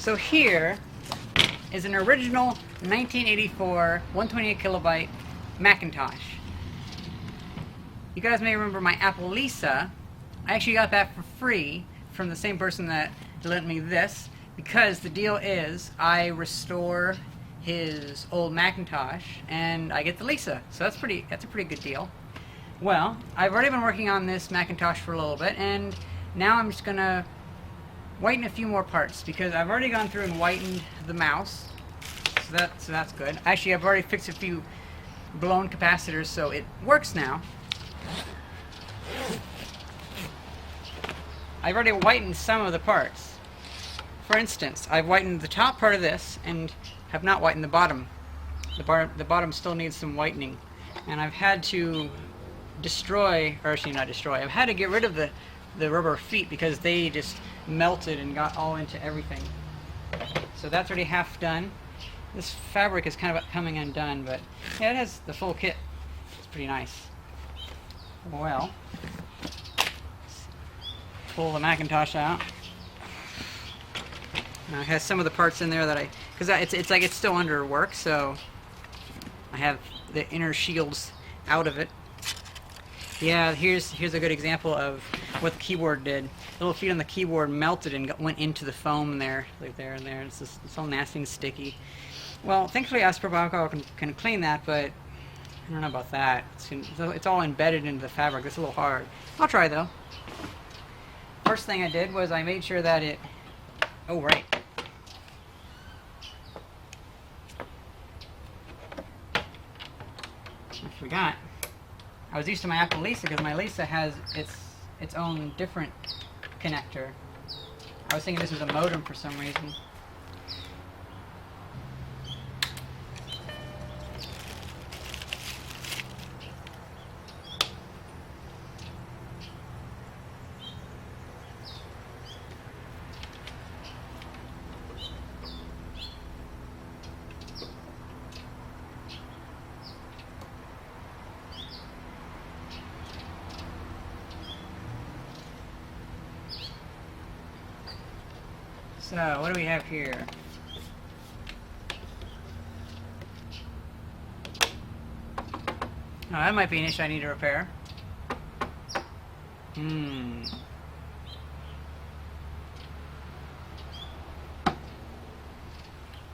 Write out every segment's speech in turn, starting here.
So here is an original 1984 128 kilobyte Macintosh. You guys may remember my Apple Lisa. I actually got that for free from the same person that lent me this, because the deal is I restore his old Macintosh and I get the Lisa. So that's a pretty good deal. Well, I've already been working on this Macintosh for a little bit, and now I'm just gonna whiten a few more parts, because I've already gone through and whitened the mouse. So that's good. Actually, I've already fixed a few blown capacitors, so it works now. I've already whitened some of the parts. For instance, I've whitened the top part of this and have not whitened the bottom. The bottom still needs some whitening. And I've had to destroy, or actually not destroy, I've had to get rid of the rubber feet because they just melted and got all into everything. So that's already half done. This fabric is kind of coming undone, but yeah, it has the full kit. It's pretty nice. Well, pull the Macintosh out. Now it has some of the parts in there that because it's like it's still under work, so I have the inner shields out of it. Yeah, here's a good example of what the keyboard did. The little feet on the keyboard melted and went into the foam there, like there and there. It's all nasty and sticky. Well, thankfully isopropyl alcohol can clean that, but I don't know about that. It's all embedded into the fabric. It's a little hard. I'll try though. First thing I did was I made sure that it... Oh, right. I forgot. I was used to my Apple Lisa because my Lisa has its own different connector. I was thinking this was a modem for some reason. So, what do we have here? Oh, that might be an issue I need to repair.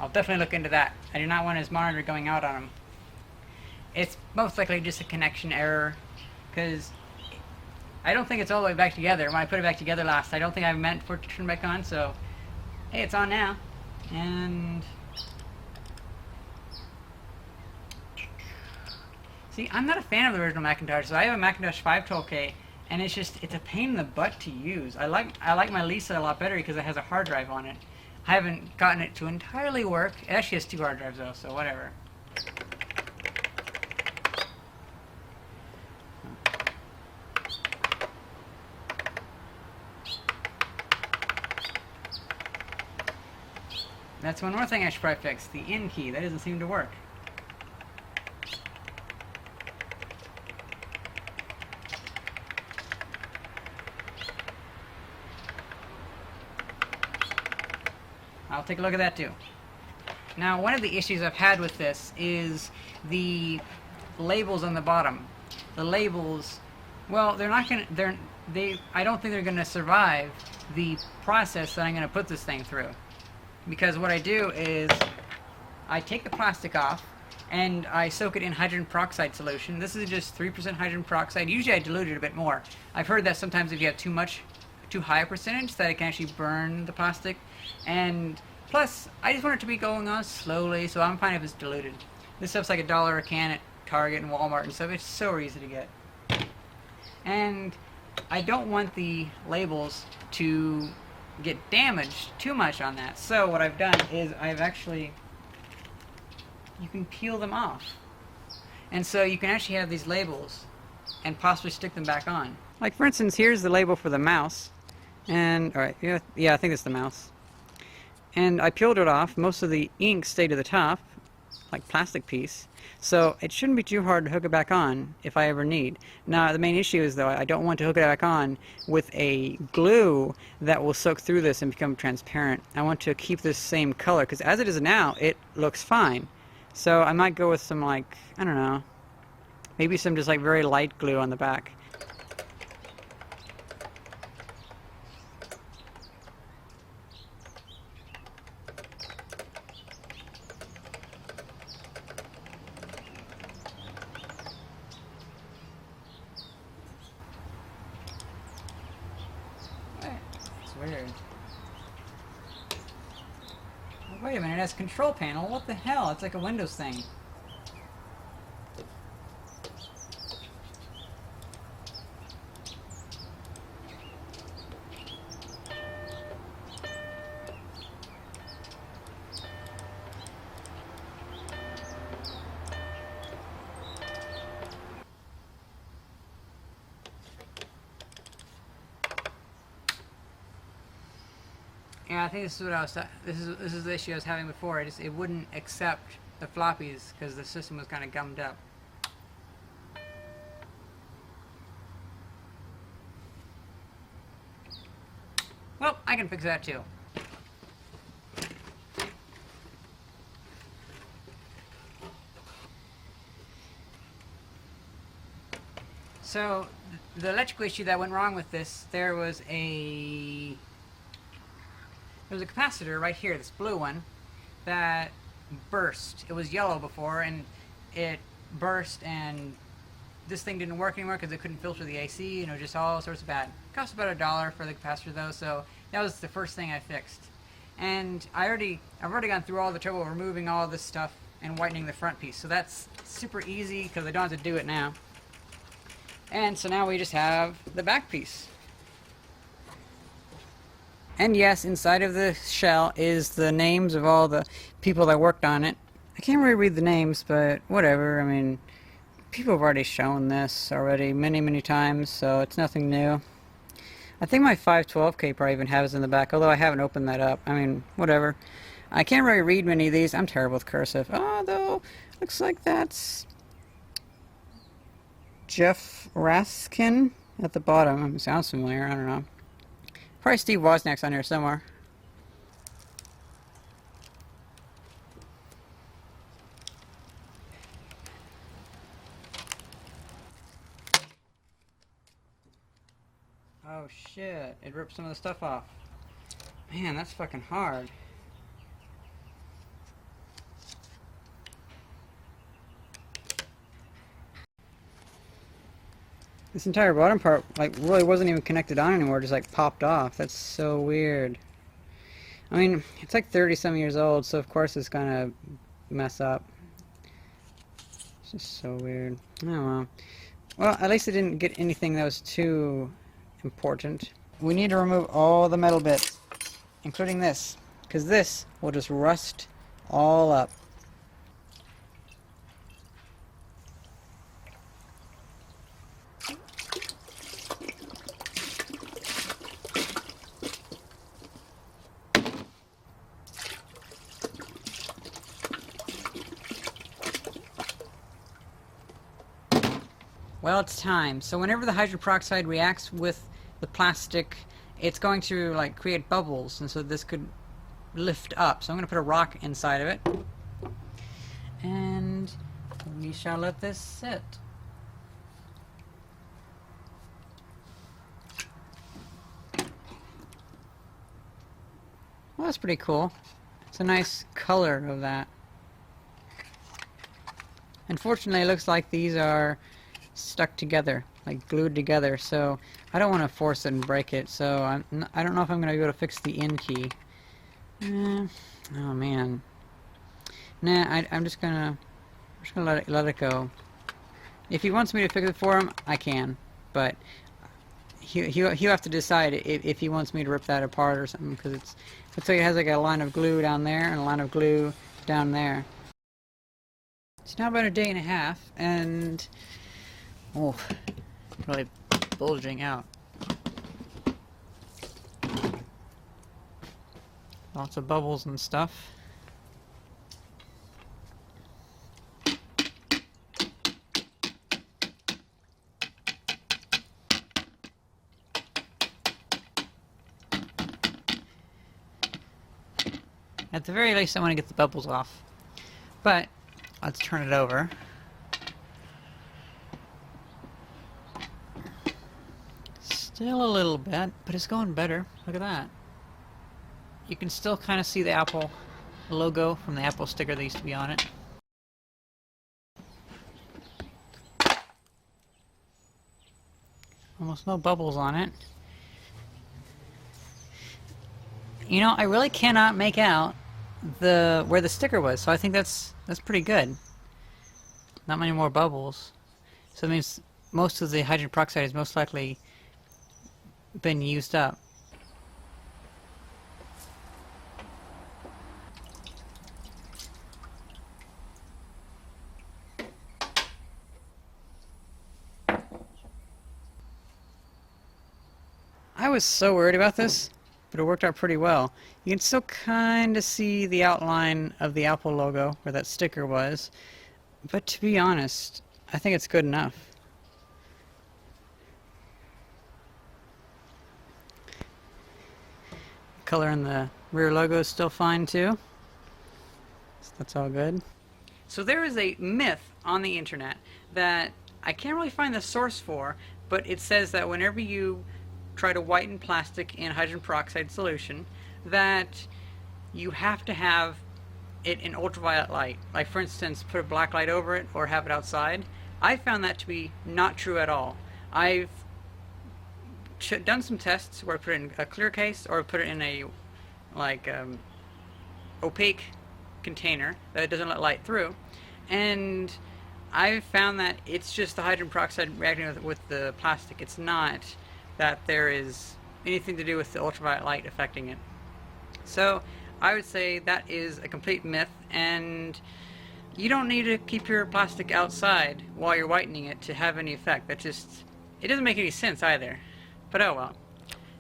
I'll definitely look into that. I do not want his monitor going out on him. It's most likely just a connection error, because I don't think it's all the way back together. When I put it back together last, I don't think I meant for it to turn back on, so hey, it's on now. And see, I'm not a fan of the original Macintosh, so I have a Macintosh 512K, and it's a pain in the butt to use. I like my Lisa a lot better because it has a hard drive on it. I haven't gotten it to entirely work. It actually has 2 hard drives though, so whatever. That's one more thing I should probably fix, the in key. That doesn't seem to work. I'll take a look at that too. Now, one of the issues I've had with this is the labels on the bottom. The labels, well, they're not gonna, I don't think they're gonna survive the process that I'm gonna put this thing through. Because what I do is I take the plastic off and I soak it in hydrogen peroxide solution. This is just 3% hydrogen peroxide. Usually I dilute it a bit more. I've heard that sometimes if you have too high a percentage, that it can actually burn the plastic. And plus, I just want it to be going on slowly, so I'm fine if it's diluted. This stuff's like $1 a can at Target and Walmart and stuff. It's so easy to get. And I don't want the labels to get damaged too much on that. So what I've done is you can peel them off. And so you can actually have these labels and possibly stick them back on. Like for instance, here's the label for the mouse. And, alright, yeah, I think it's the mouse. And I peeled it off. Most of the ink stayed to the top. like plastic piece, so it shouldn't be too hard to hook it back on if I ever need. Now the main issue is though I don't want to hook it back on with a glue that will soak through this and become transparent. I want to keep this same color because as it is now it looks fine. So I might go with some, like, I don't know, maybe some just like very light glue on the back. It's weird. Wait a minute, it has a control panel. What the hell? It's like a Windows thing. Yeah, I think this is what I was. This is the issue I was having before. It wouldn't accept the floppies because the system was kind of gummed up. Well, I can fix that too. So the electrical issue that went wrong with this, there was a capacitor right here, this blue one, that burst. It was yellow before, and it burst, and this thing didn't work anymore because it couldn't filter the AC, and it was just all sorts of bad. It cost about $1 for the capacitor though, so that was the first thing I fixed. And I've already gone through all the trouble of removing all this stuff and whitening the front piece, so that's super easy because I don't have to do it now. And so now we just have the back piece. And yes, inside of the shell is the names of all the people that worked on it. I can't really read the names, but whatever. I mean, people have already shown this already many times, so it's nothing new. I think my 512K probably even has it in the back, although I haven't opened that up. I mean, whatever. I can't really read many of these. I'm terrible with cursive. Although, looks like that's Jeff Raskin at the bottom. It sounds familiar. I don't know. Probably Steve Wozniak's on here somewhere. Oh shit, it ripped some of the stuff off. Man, that's fucking hard. This entire bottom part, like, really wasn't even connected on anymore, just like popped off. That's so weird. I mean, it's like 30-some years old, so of course it's gonna mess up. It's just so weird. Oh well. Well, at least I didn't get anything that was too important. We need to remove all the metal bits, including this, because this will just rust all up. Well, it's time. So whenever the hydroperoxide reacts with the plastic, it's going to like create bubbles, and so this could lift up. So I'm going to put a rock inside of it, and we shall let this sit. Well, that's pretty cool. It's a nice color of that. Unfortunately, it looks like these are stuck together, like glued together, so I don't want to force it and break it, so I don't know if I'm going to be able to fix the in key. Oh man. Nah, I'm just gonna let it go. If he wants me to fix it for him, I can, but he'll have to decide if he wants me to rip that apart or something, because it looks like it has like a line of glue down there and a line of glue down there. It's now about a day and a half, and oh, really bulging out. Lots of bubbles and stuff. At the very least, I want to get the bubbles off. But let's turn it over. Still a little bit, but it's going better. Look at that. You can still kind of see the Apple logo from the Apple sticker that used to be on it. Almost no bubbles on it. You know, I really cannot make out where the sticker was, so I think that's pretty good. Not many more bubbles. So it means most of the hydrogen peroxide has most likely been used up. I was so worried about this, but it worked out pretty well. You can still kind of see the outline of the Apple logo where that sticker was, but to be honest, I think it's good enough. Color in the rear logo is still fine too, so that's all good. So there is a myth on the internet that I can't really find the source for, but it says that whenever you try to whiten plastic in hydrogen peroxide solution, that you have to have it in ultraviolet light. Like, for instance, put a black light over it or have it outside. I found that to be not true at all. I've done some tests where I put it in a clear case or put it in a opaque container that doesn't let light through, and I've found that it's just the hydrogen peroxide reacting with the plastic. It's not that there is anything to do with the ultraviolet light affecting it. So I would say that is a complete myth, and you don't need to keep your plastic outside while you're whitening it to have any effect. It doesn't make any sense either. But oh well.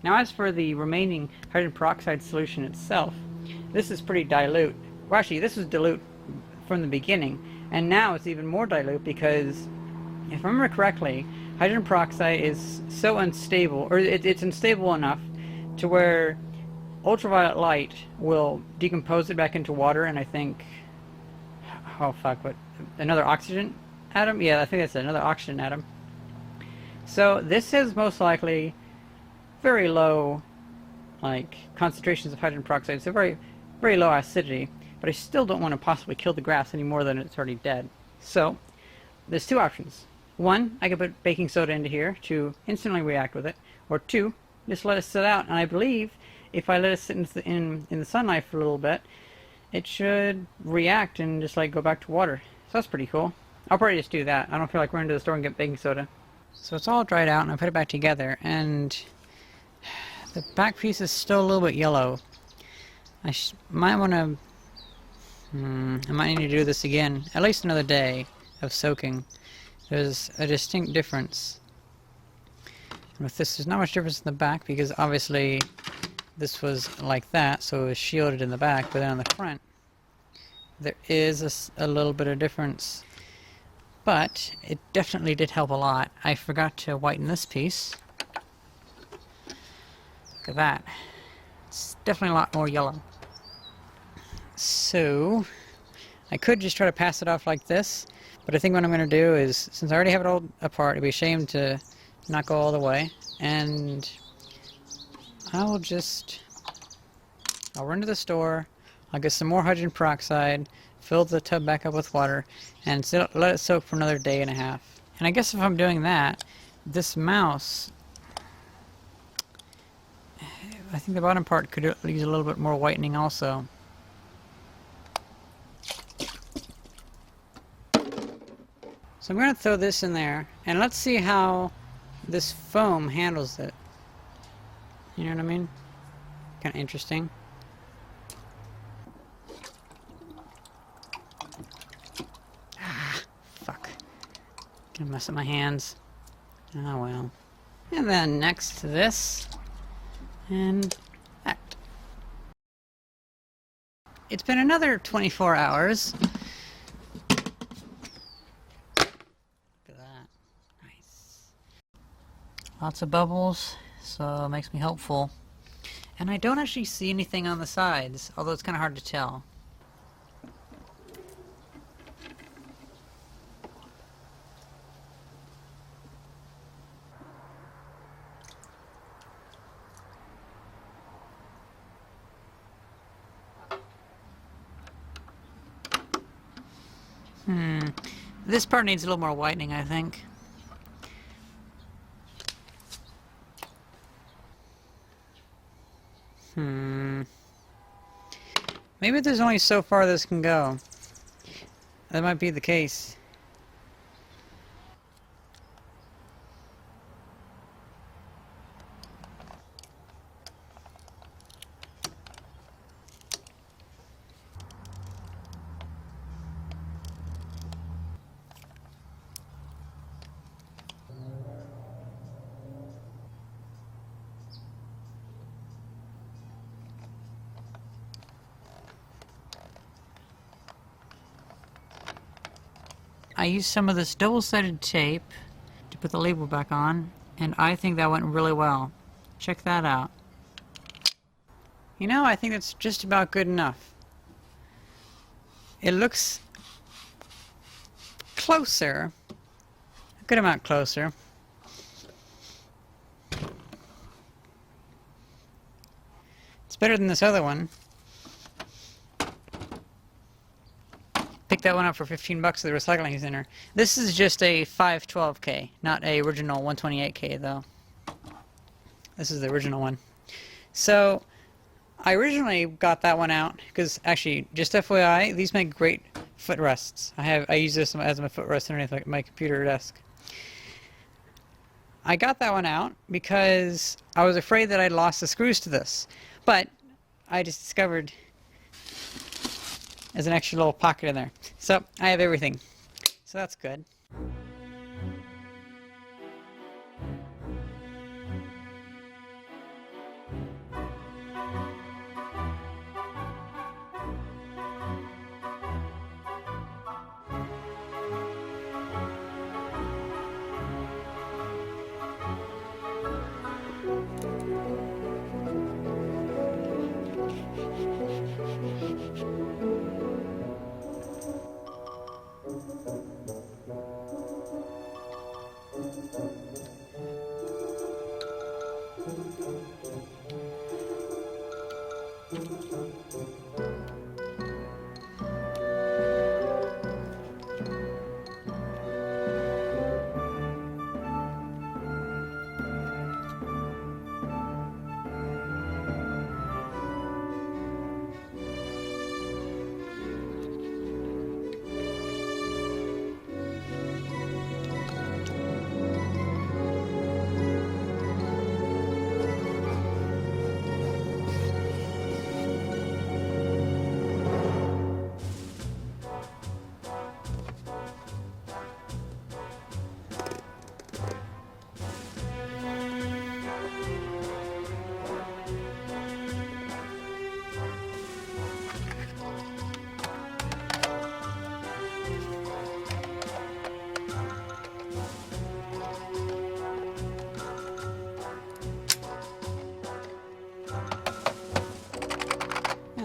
Now as for the remaining hydrogen peroxide solution itself, this is pretty dilute. Well, actually, this was dilute from the beginning, and now it's even more dilute because, if I remember correctly, hydrogen peroxide is so unstable, or it's unstable enough to where ultraviolet light will decompose it back into water, and I think, oh fuck, what, another oxygen atom? Yeah, I think that's another oxygen atom. So this is most likely very low, like, concentrations of hydrogen peroxide, so very, very low acidity, but I still don't want to possibly kill the grass any more than it's already dead. So there's two options. One, I could put baking soda into here to instantly react with it, or two, just let it sit out, and I believe if I let it sit in the sunlight for a little bit, it should react and just like go back to water. So that's pretty cool. I'll probably just do that. I don't feel like running to the store and get baking soda. So it's all dried out, and I put it back together, and the back piece is still a little bit yellow. I might want to... I might need to do this again. At least another day of soaking. There's a distinct difference. With this, there's not much difference in the back, because obviously this was like that, so it was shielded in the back, but then on the front there is a little bit of difference. But it definitely did help a lot. I forgot to whiten this piece. Look at that. It's definitely a lot more yellow. So I could just try to pass it off like this, but I think what I'm going to do is, since I already have it all apart, it'd be a shame to not go all the way, and I'll run to the store, I'll get some more hydrogen peroxide, fill the tub back up with water, and let it soak for another day and a half. And I guess if I'm doing that, this mouse, I think the bottom part could use a little bit more whitening also. So I'm going to throw this in there, and let's see how this foam handles it. You know what I mean? Kind of interesting. Fuck. Gonna mess up my hands. Oh well. And then next to this, and that. It's been another 24 hours. Look at that. Nice. Lots of bubbles, so it makes me hopeful. And I don't actually see anything on the sides, although it's kind of hard to tell. This part needs a little more whitening, I think. Maybe there's only so far this can go. That might be the case. I used some of this double-sided tape to put the label back on, and I think that went really well. Check that out. You know, I think that's just about good enough. It looks closer, a good amount closer. It's better than this other one. Picked that one up for 15 bucks at the recycling center. This is just a 512K, not a original 128K though. This is the original one. So I originally got that one out because, actually, just FYI, these make great footrests. I use this as my footrest underneath my computer desk. I got that one out because I was afraid that I'd lost the screws to this, but I just discovered there's an extra little pocket in there. So I have everything. So that's good.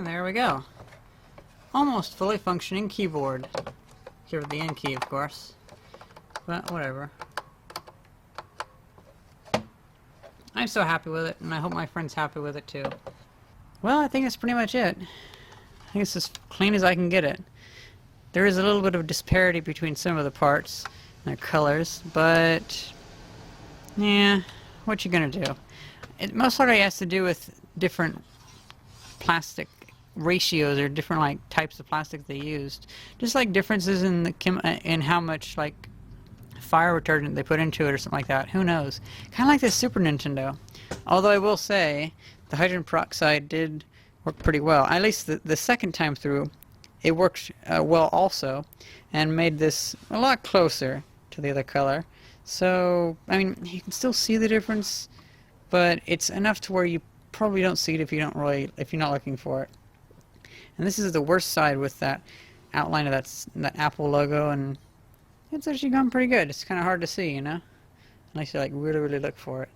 There we go. Almost fully functioning keyboard. Here with the N key, of course. But whatever. I'm so happy with it, and I hope my friend's happy with it too. Well, I think that's pretty much it. I think it's as clean as I can get it. There is a little bit of disparity between some of the parts and their colors, but yeah, what you gonna do? It most likely has to do with different plastic ratios or different like types of plastic they used, just like differences in the in how much like fire retardant they put into it or something like that. Who knows? Kind of like the Super Nintendo. Although I will say the hydrogen peroxide did work pretty well. At least the second time through, it worked well also, and made this a lot closer to the other color. So I mean, you can still see the difference, but it's enough to where you probably don't see it if you're not looking for it. And this is the worst side with that outline of that Apple logo, and it's actually gone pretty good. It's kind of hard to see, you know, unless you like really look for it.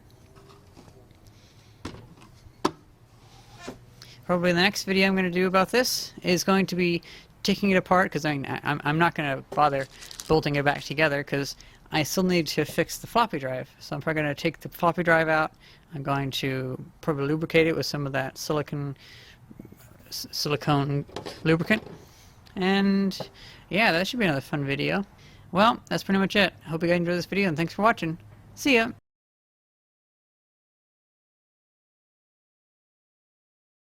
probably the next video I'm going to do about this is going to be taking it apart, because I'm not going to bother bolting it back together because I still need to fix the floppy drive. So I'm probably going to take the floppy drive out. I'm going to probably lubricate it with some of that silicone lubricant. And yeah, that should be another fun video. Well, that's pretty much it. I hope you guys enjoyed this video, and thanks for watching. See ya!